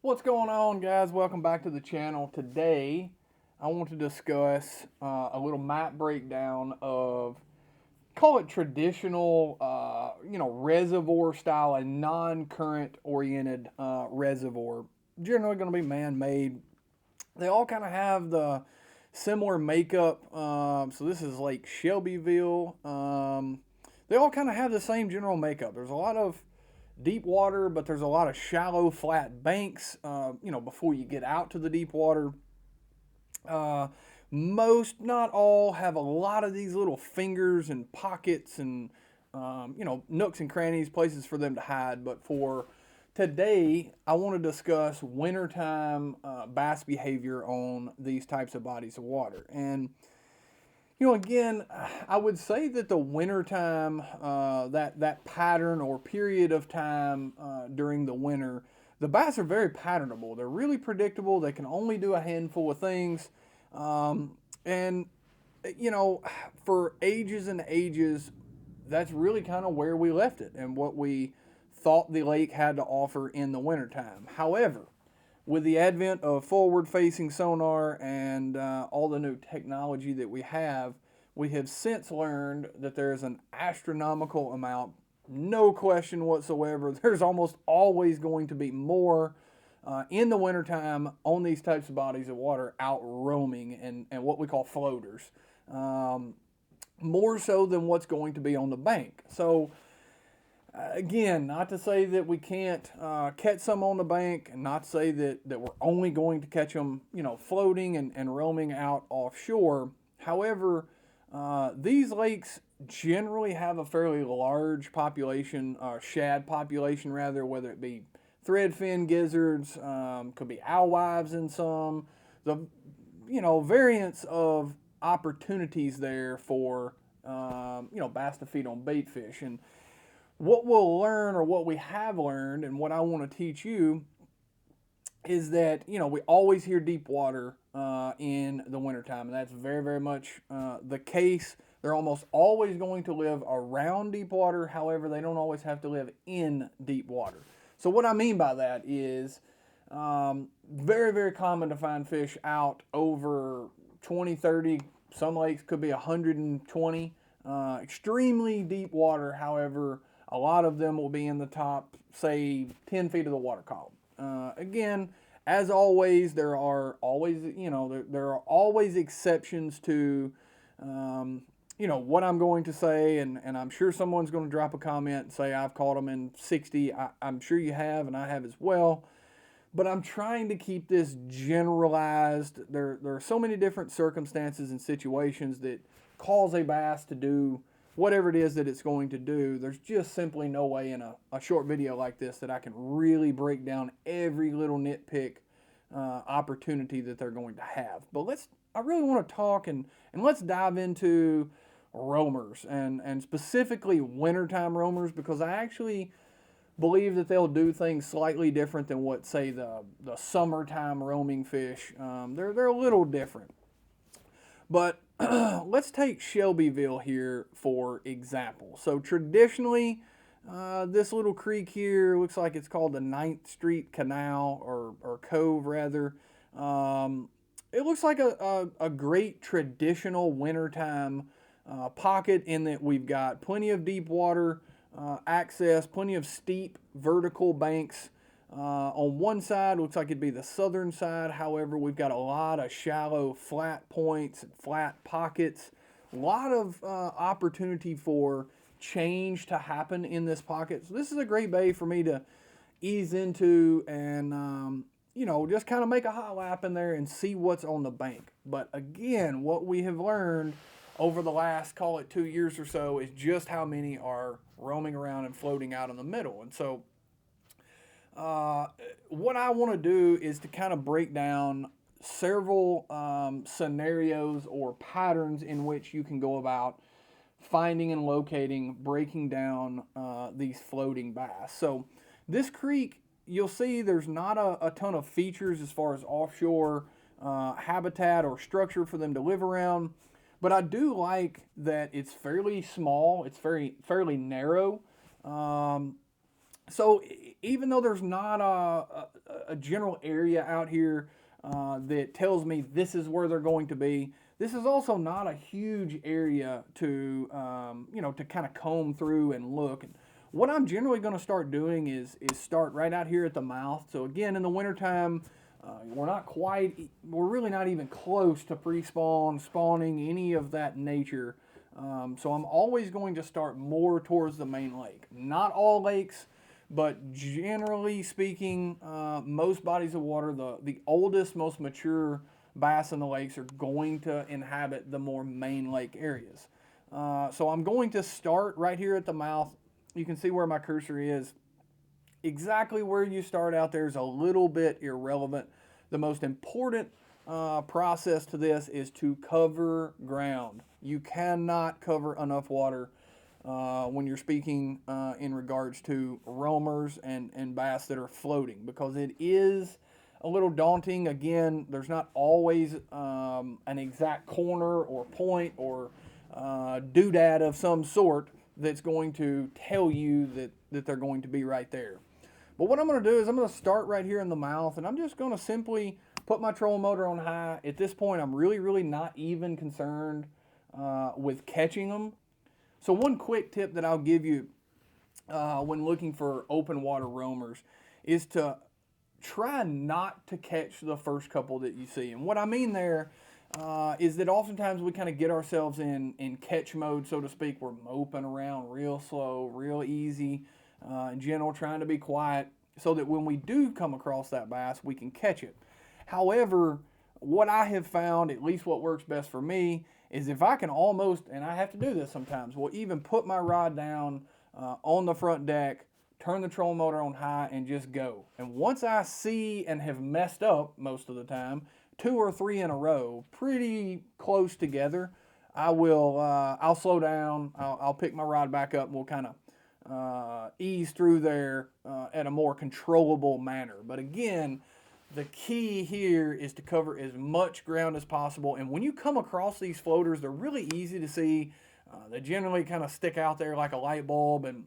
What's going on, guys? Welcome back to the channel. Today I want to discuss a little map breakdown of, call it traditional, reservoir style and non-current oriented reservoir. Generally going to be man-made. They all kind of have the similar makeup. So this is Lake Shelbyville. They all kind of have the same general makeup. There's a lot of deep water, but there's a lot of shallow, flat banks, before you get out to the deep water. Uh, Most, not all, have a lot of these little fingers and pockets and, nooks and crannies, places for them to hide. But for today, I want to discuss wintertime bass behavior on these types of bodies of water. And again, I would say that the wintertime, that pattern or period of time during the winter, the bass are very patternable. They're really predictable. They can only do a handful of things. And, for ages and ages, that's really kind of where we left it and what we thought the lake had to offer in the wintertime. However, with the advent of forward-facing sonar and all the new technology that we have since learned that there's an astronomical amount, no question whatsoever. There's almost always going to be more in the wintertime on these types of bodies of water out roaming and what we call floaters, more so than what's going to be on the bank. So again, not to say that we can't catch some on the bank, and not to say that we're only going to catch them, floating and roaming out offshore. However, these lakes generally have a fairly large population, shad population rather, whether it be threadfin gizzards, could be alewives in some, the variants of opportunities there for bass to feed on bait fish. And what we'll learn, or what we have learned, and what I want to teach you is that, we always hear deep water in the wintertime, and that's very, very much the case. They're almost always going to live around deep water. However, they don't always have to live in deep water. So what I mean by that is very, very common to find fish out over 20, 30, some lakes could be 120. Extremely deep water, however, a lot of them will be in the top, say, 10 feet of the water column. Again, as always, there are always, there are always exceptions to, what I'm going to say, and I'm sure someone's going to drop a comment and say I've caught them in 60. I'm sure you have, and I have as well. But I'm trying to keep this generalized. There are so many different circumstances and situations that cause a bass to do whatever it is that it's going to do. There's just simply no way in a short video like this that I can really break down every little nitpick opportunity that they're going to have. But I really want to talk and let's dive into roamers and specifically wintertime roamers, because I actually believe that they'll do things slightly different than what, say, the summertime roaming fish. They're a little different. But let's take Shelbyville here for example. So traditionally, this little creek here looks like it's called the 9th Street Canal, or Cove rather. It looks like a great traditional wintertime pocket, in that we've got plenty of deep water access, plenty of steep vertical banks. On one side, looks like it'd be the southern side. However, we've got a lot of shallow, flat points, flat pockets. A lot of opportunity for change to happen in this pocket. So this is a great bay for me to ease into and, just kind of make a hot lap in there and see what's on the bank. But again, what we have learned over the last, call it 2 years or so, is just how many are roaming around and floating out in the middle. And so what I want to do is to kind of break down several scenarios or patterns in which you can go about finding and locating, breaking down these floating bass. So this creek, you'll see there's not a ton of features as far as offshore habitat or structure for them to live around. But I do like that it's fairly small. It's fairly narrow. So even though there's not a general area out here that tells me this is where they're going to be, this is also not a huge area to to kind of comb through and look. And what I'm generally going to start doing is start right out here at the mouth. So again, in the wintertime, we're really not even close to pre-spawn, spawning, any of that nature. So I'm always going to start more towards the main lake. Not all lakes, but generally speaking, most bodies of water, the oldest, most mature bass in the lakes are going to inhabit the more main lake areas. So I'm going to start right here at the mouth. You can see where my cursor is. Exactly where you start out there is a little bit irrelevant. The most important process to this is to cover ground. You cannot cover enough water when you're speaking in regards to roamers and bass that are floating, because it is a little daunting. Again, there's not always an exact corner or point or doodad of some sort that's going to tell you that they're going to be right there. But what I'm going to do is I'm going to start right here in the mouth, and I'm just going to simply put my trolling motor on high. At this point, I'm really not even concerned with catching them. So one quick tip that I'll give you when looking for open water roamers is to try not to catch the first couple that you see. And what I mean there is that oftentimes we kind of get ourselves in catch mode, so to speak. We're moping around real slow, real easy, gentle, trying to be quiet, so that when we do come across that bass, we can catch it. However, what I have found, at least what works best for me, is if I can almost, and I have to do this sometimes, will even put my rod down on the front deck, turn the trolling motor on high, and just go. And once I see and have messed up most of the time, 2 or 3 in a row, pretty close together, I'll slow down, I'll pick my rod back up, and we'll kind of ease through there at a more controllable manner. But again, the key here is to cover as much ground as possible. And when you come across these floaters, they're really easy to see. They generally kind of stick out there like a light bulb, and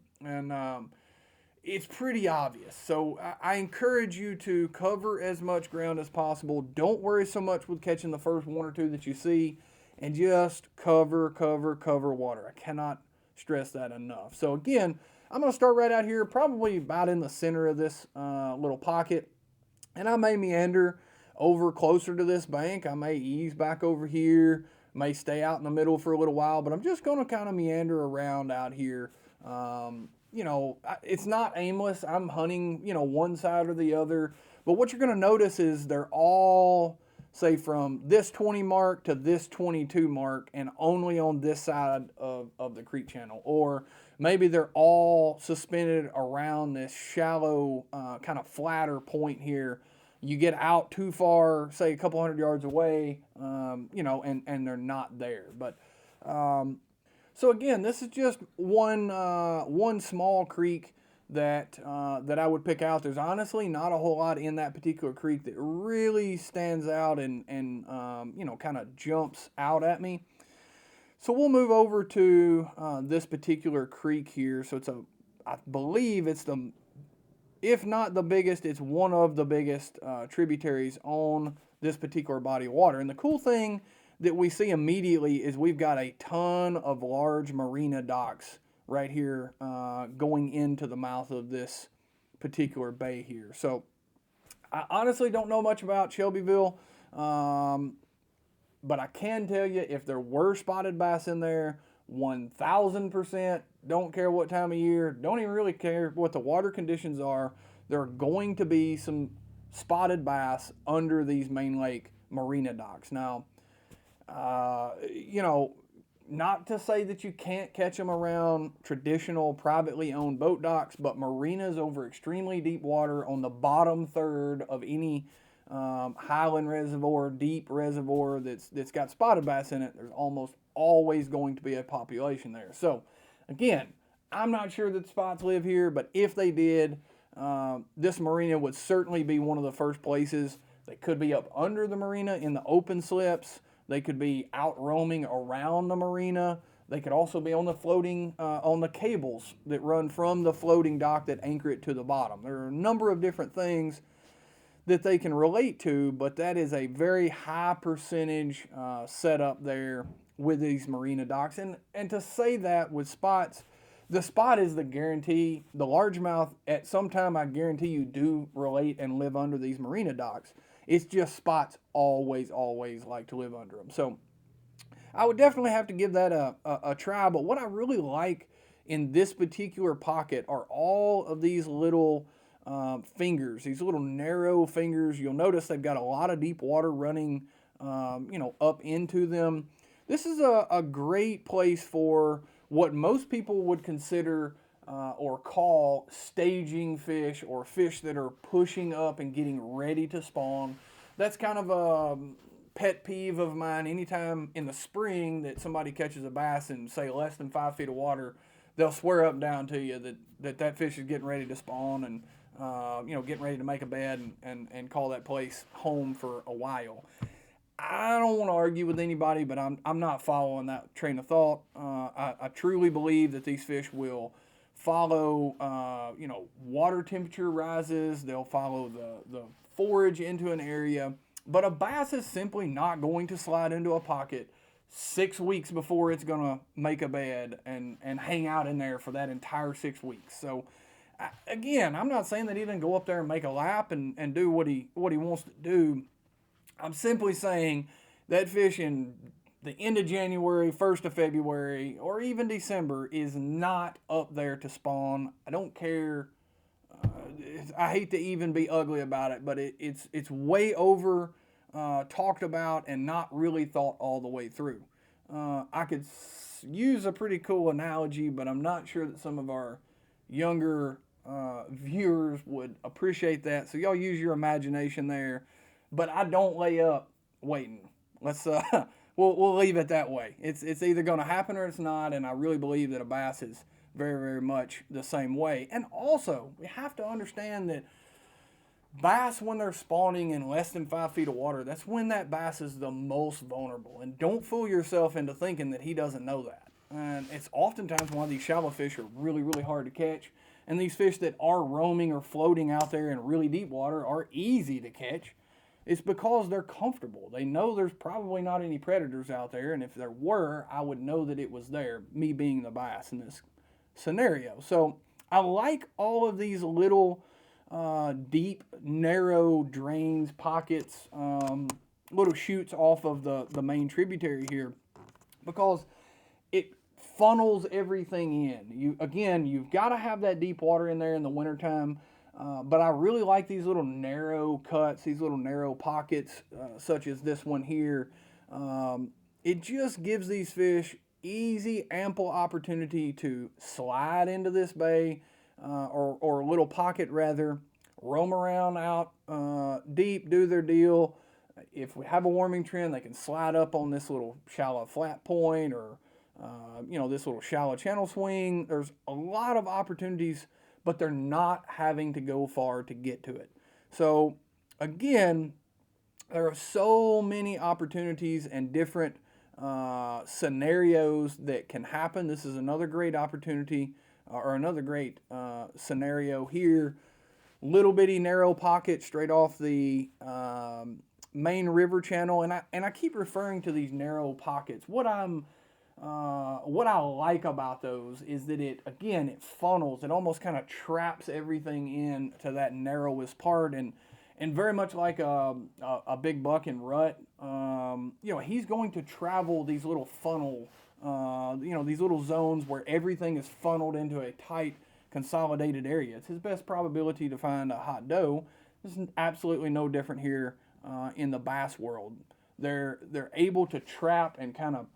it's pretty obvious. So I encourage you to cover as much ground as possible. Don't worry so much with catching the first 1 or 2 that you see, and just cover water. I cannot stress that enough. So again, I'm going to start right out here, probably about in the center of this little pocket. And I may meander over closer to this bank. I may ease back over here, may stay out in the middle for a little while, but I'm just going to kind of meander around out here. It's not aimless. I'm hunting, one side or the other. But what you're going to notice is they're all, say, from this 20 mark to this 22 mark, and only on this side of the creek channel. Or maybe they're all suspended around this shallow, kind of flatter point here. You get out too far, say a couple hundred yards away, and they're not there. But so again, this is just one small creek that I would pick out. There's honestly not a whole lot in that particular creek that really stands out and kind of jumps out at me. So we'll move over to this particular creek here. So I believe it's if not the biggest, it's one of the biggest tributaries on this particular body of water. And the cool thing that we see immediately is we've got a ton of large marina docks right here going into the mouth of this particular bay here. So I honestly don't know much about Shelbyville, but I can tell you if there were spotted bass in there, 1,000%, don't care what time of year, don't even really care what the water conditions are, there are going to be some spotted bass under these main lake marina docks. Now, not to say that you can't catch them around traditional privately owned boat docks, but marinas over extremely deep water on the bottom third of any highland reservoir, deep reservoir that's got spotted bass in it, there's almost always going to be a population there. So again, I'm not sure that spots live here, but if they did, this marina would certainly be one of the first places. They could be up under the marina in the open slips. They could be out roaming around the marina. They could also be on the floating, on the cables that run from the floating dock that anchor it to the bottom. There are a number of different things that they can relate to, but that is a very high percentage setup there with these marina docks. And to say that with spots, the spot is the guarantee. The largemouth, at some time, I guarantee you, do relate and live under these marina docks. It's just spots always, always like to live under them. So I would definitely have to give that a try. But what I really like in this particular pocket are all of these little fingers, these little narrow fingers. You'll notice they've got a lot of deep water running, up into them. This is a great place for what most people would consider or call staging fish, or fish that are pushing up and getting ready to spawn. That's kind of a pet peeve of mine. Anytime in the spring that somebody catches a bass in, say, less than 5 feet of water, they'll swear up and down to you that fish is getting ready to spawn, and getting ready to make a bed, and call that place home for a while. I don't want to argue with anybody, but I'm not following that train of thought. I truly believe that these fish will follow, water temperature rises. They'll follow the forage into an area. But a bass is simply not going to slide into a pocket 6 weeks before it's going to make a bed and hang out in there for that entire 6 weeks. So, again, I'm not saying that he didn't go up there and make a lap and do what he wants to do. I'm simply saying that fish in the end of January, 1st of February, or even December is not up there to spawn. I don't care. I hate to even be ugly about it, but it's way over talked about and not really thought all the way through. I could use a pretty cool analogy, but I'm not sure that some of our younger viewers would appreciate that. So y'all use your imagination there. But I don't lay up waiting. Let's we'll leave it that way. It's either going to happen or it's not, and I really believe that a bass is very, very much the same way. And also, we have to understand that bass, when they're spawning in less than 5 feet of water, that's when that bass is the most vulnerable. And don't fool yourself into thinking that he doesn't know that. And it's oftentimes why these shallow fish are really, really hard to catch. And these fish that are roaming or floating out there in really deep water are easy to catch. It's because they're comfortable. They know there's probably not any predators out there, and if there were, I would know that it was there, me being the bass in this scenario. So I like all of these little deep, narrow drains, pockets, little chutes off of the main tributary here, because it funnels everything in. You've got to have that deep water in there in the wintertime. But I really like these little narrow cuts, these little narrow pockets, such as this one here. It just gives these fish easy, ample opportunity to slide into this bay, or little pocket rather, roam around out deep, do their deal. If we have a warming trend, they can slide up on this little shallow flat point, or this little shallow channel swing. There's a lot of opportunities, but they're not having to go far to get to it. So again, there are so many opportunities and different scenarios that can happen. This is another great opportunity, or another great scenario here. Little bitty narrow pocket straight off the main river channel, and I keep referring to these narrow pockets. What I like about those is that it funnels. It almost kind of traps everything in to that narrowest part, and very much like a big buck in rut, he's going to travel these little funnel, these little zones where everything is funneled into a tight, consolidated area. It's his best probability to find a hot doe. This is absolutely no different here in the bass world. They're able to trap and kind of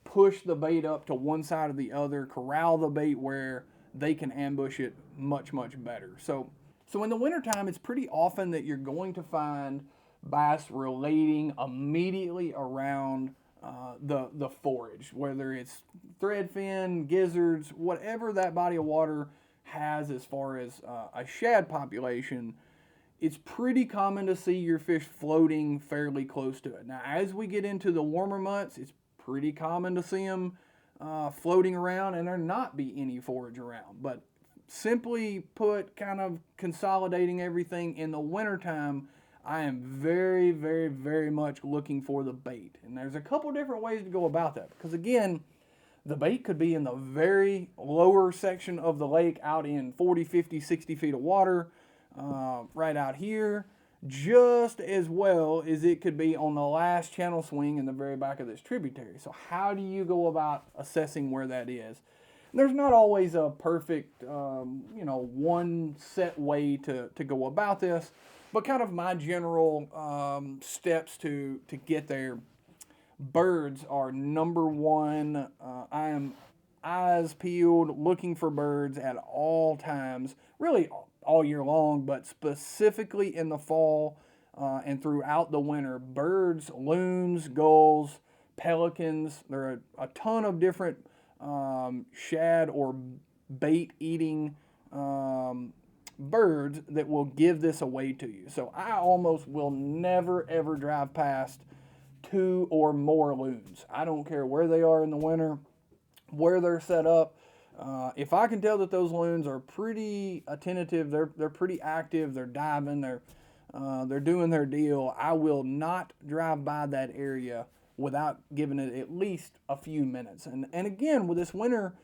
push the bait up to one side or the other, corral the bait where they can ambush it much, much better. So in the wintertime, it's pretty often that you're going to find bass relating immediately around the forage, whether it's threadfin, gizzards, whatever that body of water has as far as a shad population. It's pretty common to see your fish floating fairly close to it. Now, as we get into the warmer months, it's pretty common to see them floating around and there not be any forage around. But simply put, kind of consolidating everything in the wintertime, I am very, very, very much looking for the bait. And there's a couple different ways to go about that. Because again, the bait could be in the very lower section of the lake out in 40, 50, 60 feet of water, right out here, just as well as it could be on the last channel swing in the very back of this tributary. So how do you go about assessing where that is? There's not always a perfect, one set way to go about this, but kind of my general steps to get there. Birds are number one. I am eyes peeled, looking for birds at all times, really all year long, but specifically in the fall and throughout the winter. Birds, loons, gulls, pelicans, there are a ton of different shad or bait eating birds that will give this away to you. So I almost will never ever drive past 2 or more loons. I don't care where they are in the winter, where they're set up. If I can tell that those loons are pretty attentive, they're pretty active, they're diving, they're doing their deal, I will not drive by that area without giving it at least a few minutes. And again, with this winter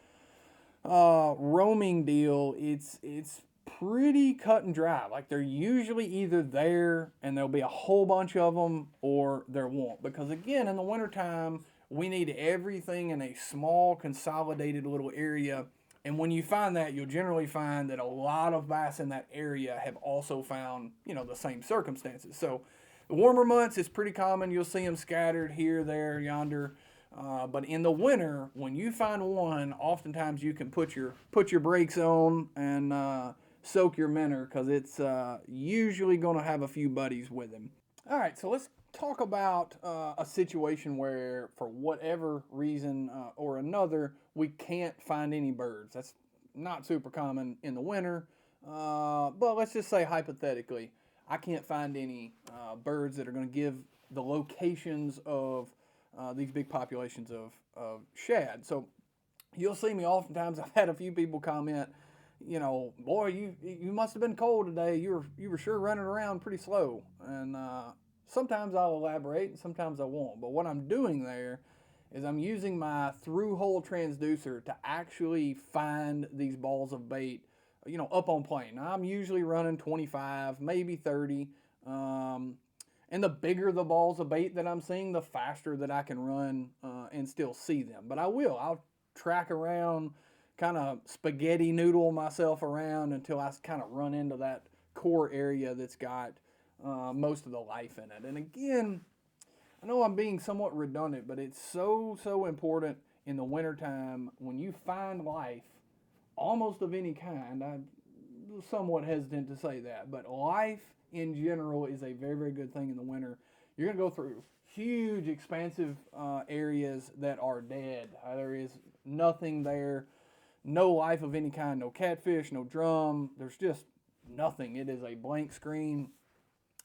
roaming deal, it's pretty cut and dry. Like they're usually either there and there'll be a whole bunch of them, or there won't. Because again, in the wintertime, we need everything in a small, consolidated little area. And when you find that, you'll generally find that a lot of bass in that area have also found, the same circumstances. So the warmer months, it's pretty common. You'll see them scattered here, there, yonder. But in the winter, when you find one, oftentimes you can put your brakes on and soak your minnow, because it's usually going to have a few buddies with him. All right, so let's talk about a situation where, for whatever reason or another, we can't find any birds. That's not super common in the winter, but let's just say hypothetically, I can't find any birds that are going to give the locations of these big populations of shad. So you'll see me oftentimes. I've had a few people comment, boy, you must have been cold today. You were sure running around pretty slow. And sometimes I'll elaborate and sometimes I won't. But what I'm doing there is I'm using my through-hole transducer to actually find these balls of bait, up on plane. Now, I'm usually running 25, maybe 30. And the bigger the balls of bait that I'm seeing, the faster that I can run and still see them. But I'll track around, kind of spaghetti noodle myself around until I kind of run into that core area that's got most of the life in it. And again, I know I'm being somewhat redundant, but it's so important in the wintertime when you find life, almost of any kind. I'm somewhat hesitant to say that, but life in general is a very, very good thing in the winter. You're going to go through huge, expansive areas that are dead. There is nothing there, no life of any kind, no catfish, no drum. There's just nothing. It is a blank screen.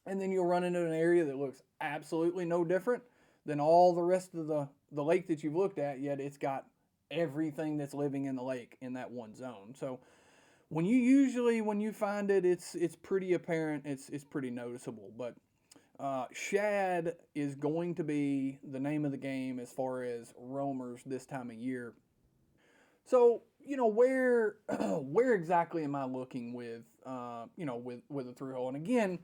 And then you'll run into an area that looks absolutely no different than all the rest of the lake that you've looked at, yet it's got everything that's living in the lake in that one zone. So when you find it, it's pretty apparent, it's pretty noticeable. But shad is going to be the name of the game as far as roamers this time of year. So where exactly am I looking with with a through hole? And again,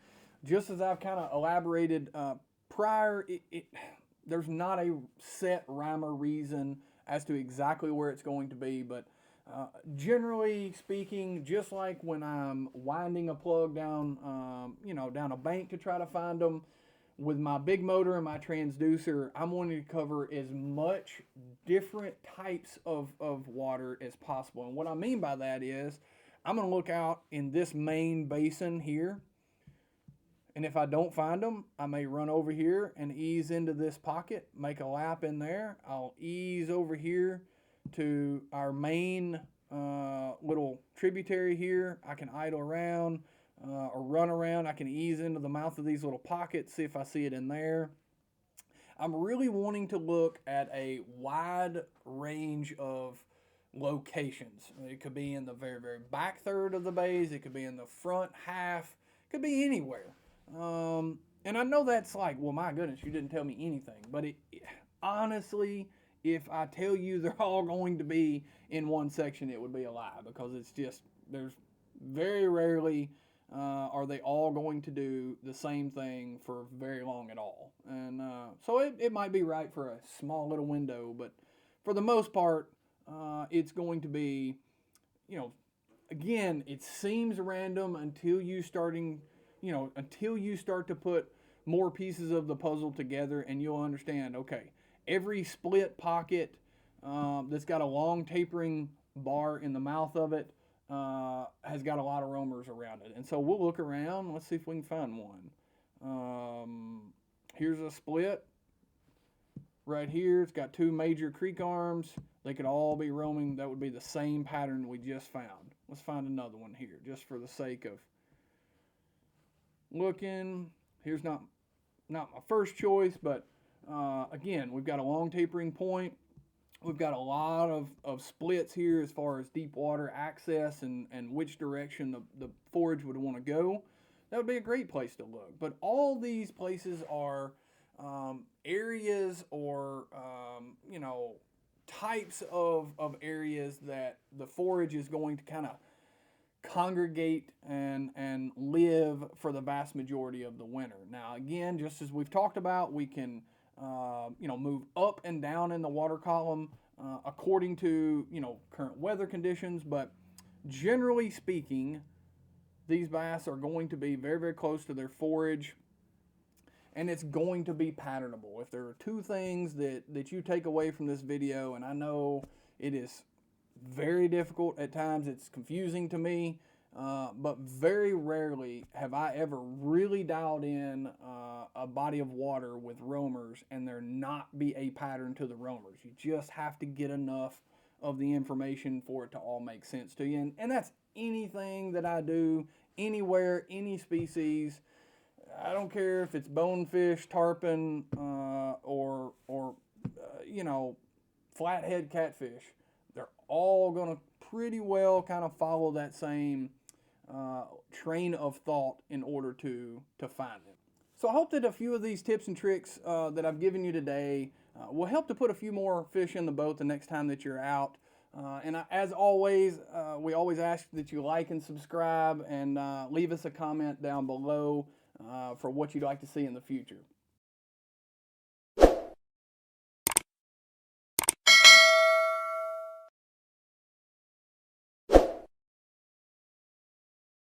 just as I've kind of elaborated prior, there's not a set rhyme or reason as to exactly where it's going to be, but generally speaking, just like when I'm winding a plug down, down a bank to try to find them, with my big motor and my transducer, I'm wanting to cover as much different types of water as possible. And what I mean by that is, I'm going to look out in this main basin here, and if I don't find them, I may run over here and ease into this pocket, make a lap in there. I'll ease over here to our main little tributary here. I can idle around or run around. I can ease into the mouth of these little pockets, see if I see it in there. I'm really wanting to look at a wide range of locations. It could be in the very, very back third of the bays. It could be in the front half. It could be anywhere. And I know that's like, well, my goodness, you didn't tell me anything. But honestly, if I tell you they're all going to be in one section, it would be a lie, because it's just, there's very rarely are they all going to do the same thing for very long at all. And so it might be right for a small little window, but for the most part, it's going to be, again, it seems random until you until you start to put more pieces of the puzzle together, and you'll understand, okay, every split pocket that's got a long tapering bar in the mouth of it has got a lot of roamers around it. And so we'll look around. Let's see if we can find one. Here's a split right here. It's got two major creek arms. They could all be roaming. That would be the same pattern we just found. Let's find another one here, just for the sake of looking. Here's not my first choice, but again, we've got a long tapering point. We've got a lot of splits here as far as deep water access and which direction the forage would want to go. That would be a great place to look. But all these places are areas or, types of areas that the forage is going to kind of congregate and live for the vast majority of the winter. Now, again, just as we've talked about, we can move up and down in the water column according to current weather conditions, but generally speaking, these bass are going to be very, very close to their forage, and it's going to be patternable. If there are two things that you take away from this video, and I know it is very difficult at times, it's confusing to me, but very rarely have I ever really dialed in a body of water with roamers and there not be a pattern to the roamers. You just have to get enough of the information for it to all make sense to you. And that's anything that I do, anywhere, any species. I don't care if it's bonefish, tarpon, or flathead catfish. They're all going to pretty well kind of follow that same train of thought in order to find them. So I hope that a few of these tips and tricks that I've given you today will help to put a few more fish in the boat the next time that you're out. As always, we always ask that you like and subscribe, and leave us a comment down below for what you'd like to see in the future.